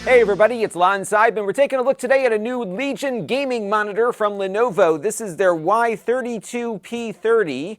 Hey everybody, it's Lon.TV, and we're taking a look today at a new Legion gaming monitor from Lenovo. This is their Y32p-30.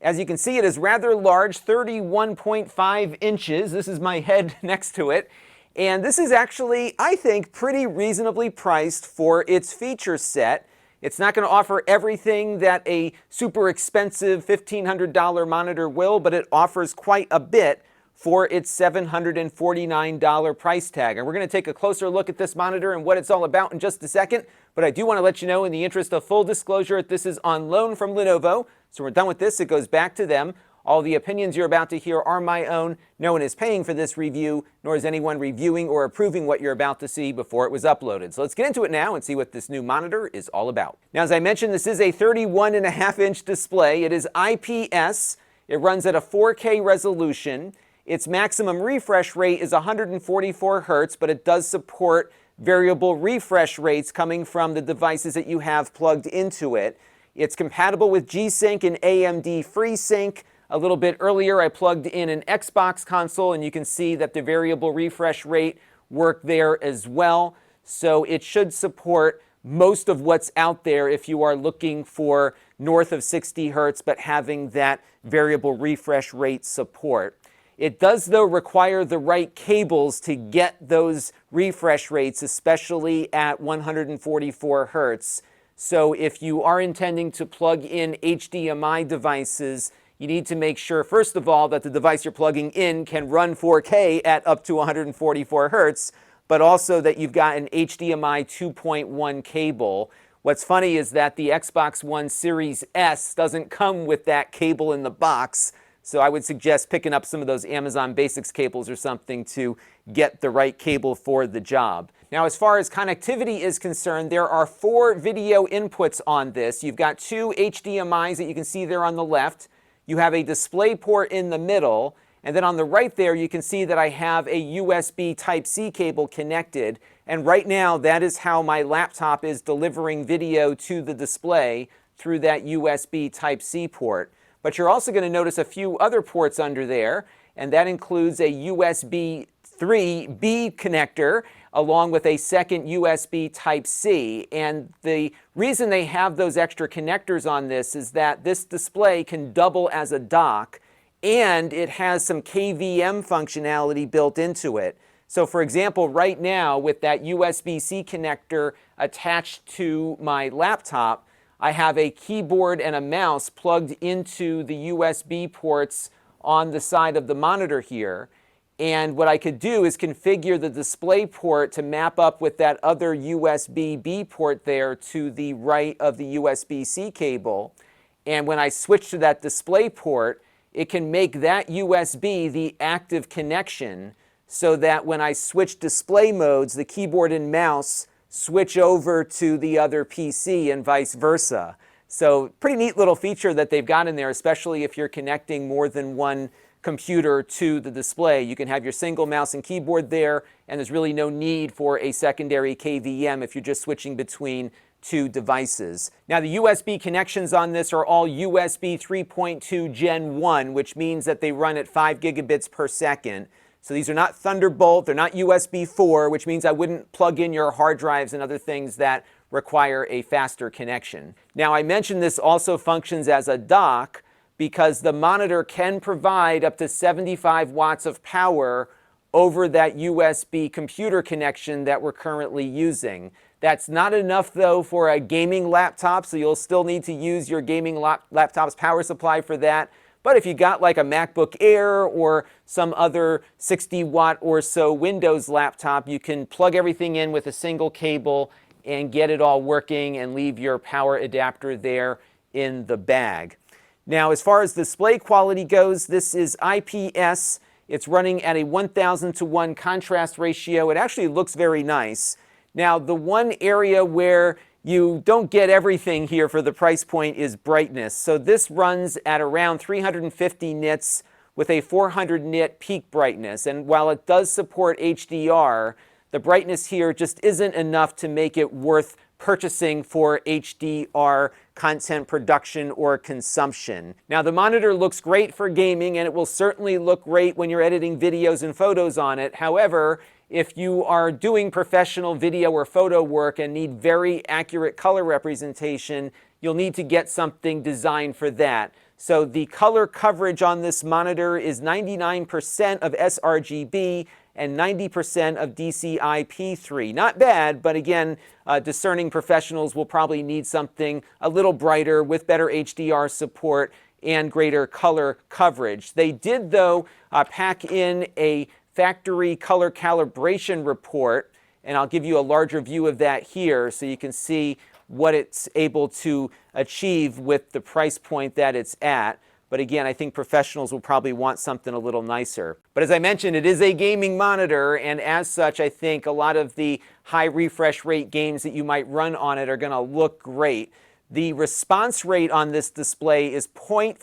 As you can see, it is rather large, 31.5 inches. This is my head next to it. And this is actually, I think, pretty reasonably priced for its feature set. It's not going to offer everything that a super expensive $1,500 monitor will, but it offers quite a bit for its $749 price tag. And we're going to take a closer look at this monitor and what it's all about in just a second. But I do want to let you know, in the interest of full disclosure, that this is on loan from Lenovo. So we're done with this. It goes back to them. All the opinions you're about to hear are my own. No one is paying for this review, nor is anyone reviewing or approving what you're about to see before it was uploaded. So let's get into it now and see what this new monitor is all about. Now, as I mentioned, this is a 31.5-inch display. It is IPS. It runs at a 4K resolution. Its maximum refresh rate is 144 Hz, but it does support variable refresh rates coming from the devices that you have plugged into it. It's compatible with G-Sync and AMD FreeSync. A little bit earlier, I plugged in an Xbox console, and you can see that the variable refresh rate worked there as well. So it should support most of what's out there if you are looking for north of 60 Hz, but having that variable refresh rate support. It does, though, require the right cables to get those refresh rates, especially at 144 Hz. So if you are intending to plug in HDMI devices, you need to make sure, first of all, that the device you're plugging in can run 4K at up to 144 Hz, but also that you've got an HDMI 2.1 cable. What's funny is that the Xbox One Series S doesn't come with that cable in the box. So I would suggest picking up some of those Amazon Basics cables or something to get the right cable for the job. Now, as far as connectivity is concerned, there are 4 video inputs on this. You've got 2 HDMIs that you can see there on the left. You have a display port in the middle. And then on the right there, you can see that I have a USB Type-C cable connected. And right now, that is how my laptop is delivering video to the display through that USB Type-C port. But you're also going to notice a few other ports under there, and that includes a USB 3B connector along with a second USB Type-C. And the reason they have those extra connectors on this is that this display can double as a dock, and it has some KVM functionality built into it. So for example, right now with that USB-C connector attached to my laptop, I have a keyboard and a mouse plugged into the USB ports on the side of the monitor here. And what I could do is configure the display port to map up with that other USB-B port there to the right of the USB-C cable. And when I switch to that display port, it can make that USB the active connection so that when I switch display modes, the keyboard and mouse switch over to the other PC and vice versa. So pretty neat little feature that they've got in there, especially if you're connecting more than one computer to the display. You can have your single mouse and keyboard there, and there's really no need for a secondary KVM if you're just switching between 2 devices. Now, the USB connections on this are all USB 3.2 Gen 1, which means that they run at 5 gigabits per second. So these are not Thunderbolt, they're not USB 4, which means I wouldn't plug in your hard drives and other things that require a faster connection. Now, I mentioned this also functions as a dock because the monitor can provide up to 75 watts of power over that USB computer connection that we're currently using. That's not enough, though, for a gaming laptop, so you'll still need to use your gaming laptop's power supply for that. But if you got like a MacBook Air or some other 60-watt or so Windows laptop, you can plug everything in with a single cable and get it all working and leave your power adapter there in the bag. Now, as far as display quality goes, this is IPS. It's running at a 1000:1 contrast ratio. It actually looks very nice. Now, the one area where you don't get everything here for the price point is brightness. So this runs at around 350 nits with a 400 nit peak brightness. And while it does support HDR, the brightness here just isn't enough to make it worth purchasing for HDR content production or consumption. Now, the monitor looks great for gaming, and it will certainly look great when you're editing videos and photos on it. However, if you are doing professional video or photo work and need very accurate color representation, you'll need to get something designed for that. So the color coverage on this monitor is 99% of sRGB and 90% of DCI-P3. Not bad, but again, discerning professionals will probably need something a little brighter with better HDR support and greater color coverage. They did, though, pack in a factory color calibration report, and I'll give you a larger view of that here so you can see what it's able to achieve with the price point that it's at. But again, I think professionals will probably want something a little nicer. But as I mentioned, it is a gaming monitor, and as such, I think a lot of the high refresh rate games that you might run on it are going to look great. The response rate on this display is 0.5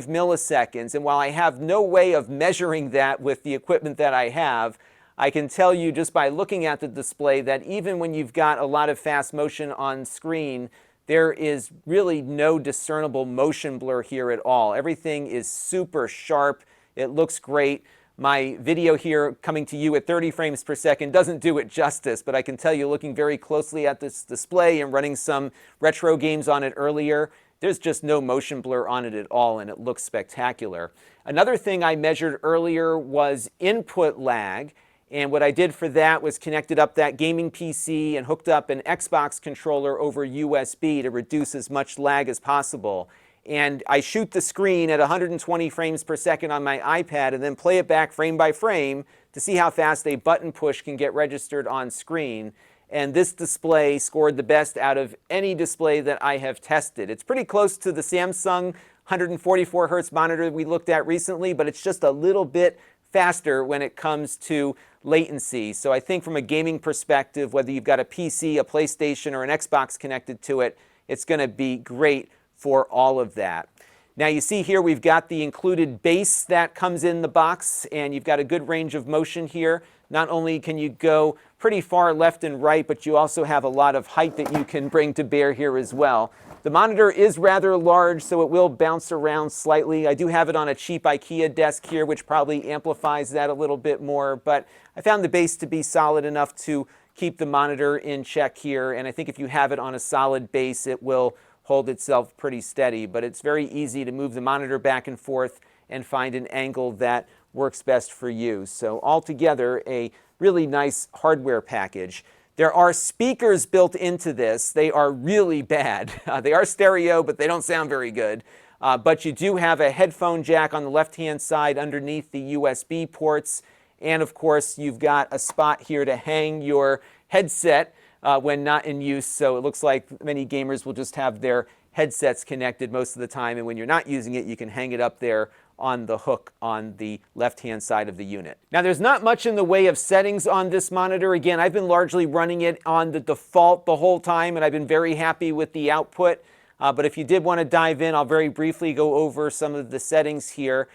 milliseconds, and while I have no way of measuring that with the equipment that I have, I can tell you just by looking at the display that even when you've got a lot of fast motion on screen, there is really no discernible motion blur here at all. Everything is super sharp. It looks great. My video here coming to you at 30 frames per second doesn't do it justice, but I can tell you looking very closely at this display and running some retro games on it earlier, there's just no motion blur on it at all, and it looks spectacular. Another thing I measured earlier was input lag. And what I did for that was connected up that gaming PC and hooked up an Xbox controller over USB to reduce as much lag as possible. And I shoot the screen at 120 frames per second on my iPad and then play it back frame by frame to see how fast a button push can get registered on screen. And this display scored the best out of any display that I have tested. It's pretty close to the Samsung 144 Hz monitor we looked at recently, but it's just a little bit faster when it comes to latency. So I think from a gaming perspective, whether you've got a PC, a PlayStation, or an Xbox connected to it, it's going to be great for all of that. Now you see here we've got the included base that comes in the box, and you've got a good range of motion here. Not only can you go pretty far left and right, but you also have a lot of height that you can bring to bear here as well. The monitor is rather large, so it will bounce around slightly. I do have it on a cheap IKEA desk here, which probably amplifies that a little bit more, but I found the base to be solid enough to keep the monitor in check here, and I think if you have it on a solid base, it will hold itself pretty steady. But it's very easy to move the monitor back and forth and find an angle that works best for you. So altogether, a really nice hardware package. There are speakers built into this. They are really bad. They are stereo, but they don't sound very good. But you do have a headphone jack on the left-hand side underneath the USB ports. And of course, you've got a spot here to hang your headset when not in use. So it looks like many gamers will just have their headsets connected most of the time. And when you're not using it, you can hang it up there on the hook on the left-hand side of the unit. Now, there's not much in the way of settings on this monitor. Again, I've been largely running it on the default the whole time, and I've been very happy with the output. But if you did want to dive in, I'll very briefly go over some of the settings here.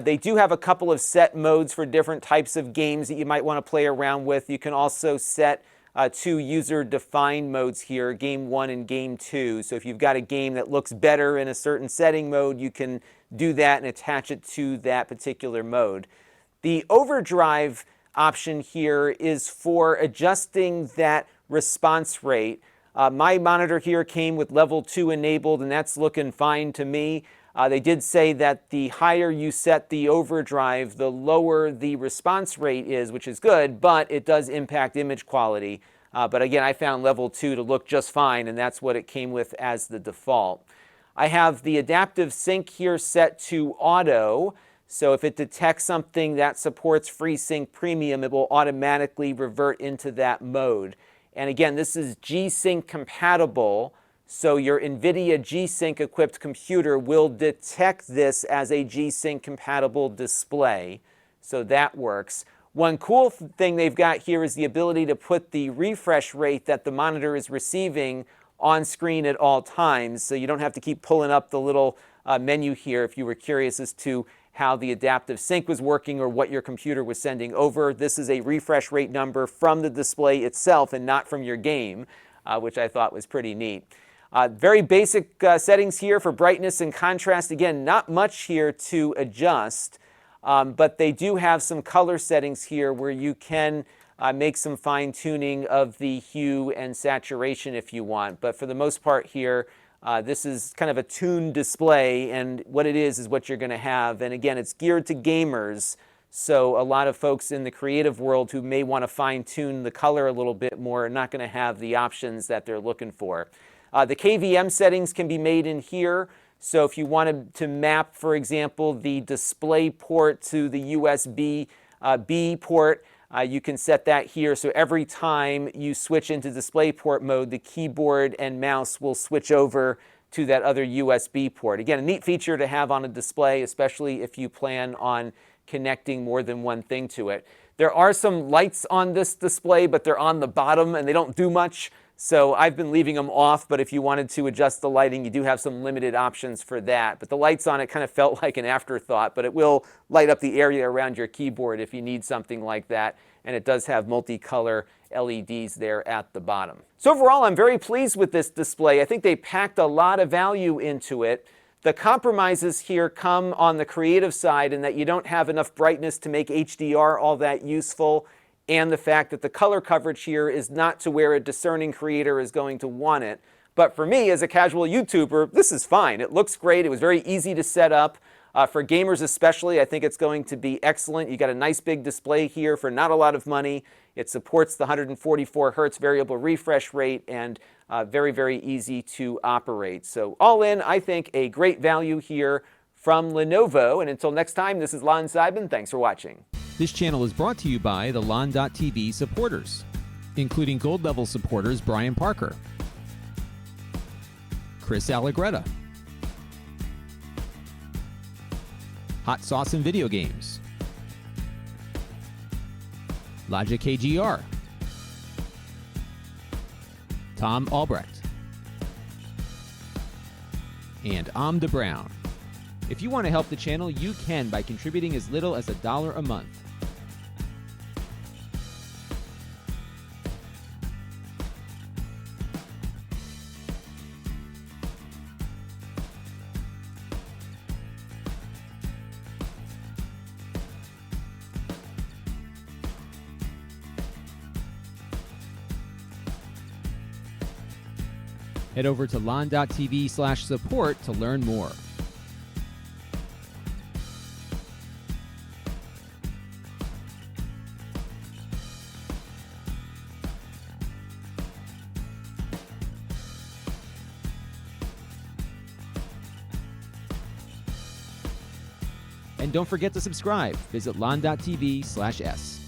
They do have a couple of set modes for different types of games that you might want to play around with. You can also set two user-defined modes here, Game 1 and Game 2. So if you've got a game that looks better in a certain setting mode, you can do that and attach it to that particular mode. The overdrive option here is for adjusting that response rate. My monitor here came with level 2 enabled, and that's looking fine to me. They did say that the higher you set the overdrive, the lower the response rate is, which is good, but it does impact image quality. But again, I found level 2 to look just fine, and that's what it came with as the default. I have the adaptive sync here set to auto, so if it detects something that supports FreeSync Premium, it will automatically revert into that mode. And again, this is G-Sync compatible, so your NVIDIA G-Sync equipped computer will detect this as a G-Sync compatible display, so that works. One cool thing they've got here is the ability to put the refresh rate that the monitor is receiving on screen at all times, so you don't have to keep pulling up the little menu here if you were curious as to how the adaptive sync was working or what your computer was sending over. This is a refresh rate number from the display itself and not from your game, which I thought was pretty neat. Very basic settings here for brightness and contrast. Again, not much here to adjust. But they do have some color settings here where you can make some fine tuning of the hue and saturation if you want. But for the most part here, this is kind of a tuned display, and what it is what you're going to have. And again, it's geared to gamers, so a lot of folks in the creative world who may want to fine tune the color a little bit more are not going to have the options that they're looking for. The KVM settings can be made in here. So if you wanted to map, for example, the display port to the USB B port, you can set that here. So every time you switch into DisplayPort mode, the keyboard and mouse will switch over to that other USB port. Again, a neat feature to have on a display, especially if you plan on connecting more than one thing to it. There are some lights on this display, but they're on the bottom and they don't do much. So I've been leaving them off, but if you wanted to adjust the lighting, you do have some limited options for that. But the lights on it kind of felt like an afterthought, but it will light up the area around your keyboard if you need something like that. And it does have multicolor LEDs there at the bottom. So overall, I'm very pleased with this display. I think they packed a lot of value into it. The compromises here come on the creative side in that you don't have enough brightness to make HDR all that useful, and the fact that the color coverage here is not to where a discerning creator is going to want it. But for me, as a casual YouTuber, this is fine. It looks great. It was very easy to set up. For gamers especially, I think it's going to be excellent. You got a nice big display here for not a lot of money. It supports the 144 Hertz variable refresh rate, and very, very easy to operate. So all in, I think a great value here from Lenovo. And until next time, this is Lon.TV. Thanks for watching. This channel is brought to you by the Lon.TV supporters, including gold level supporters Brian Parker, Chris Allegretta, Hot Sauce and Video Games, Logic KGR, Tom Albrecht, and Amda Brown. If you want to help the channel, you can by contributing as little as $1 a month. Head over to lon.tv/support to learn more. And don't forget to subscribe. Visit lon.tv/s.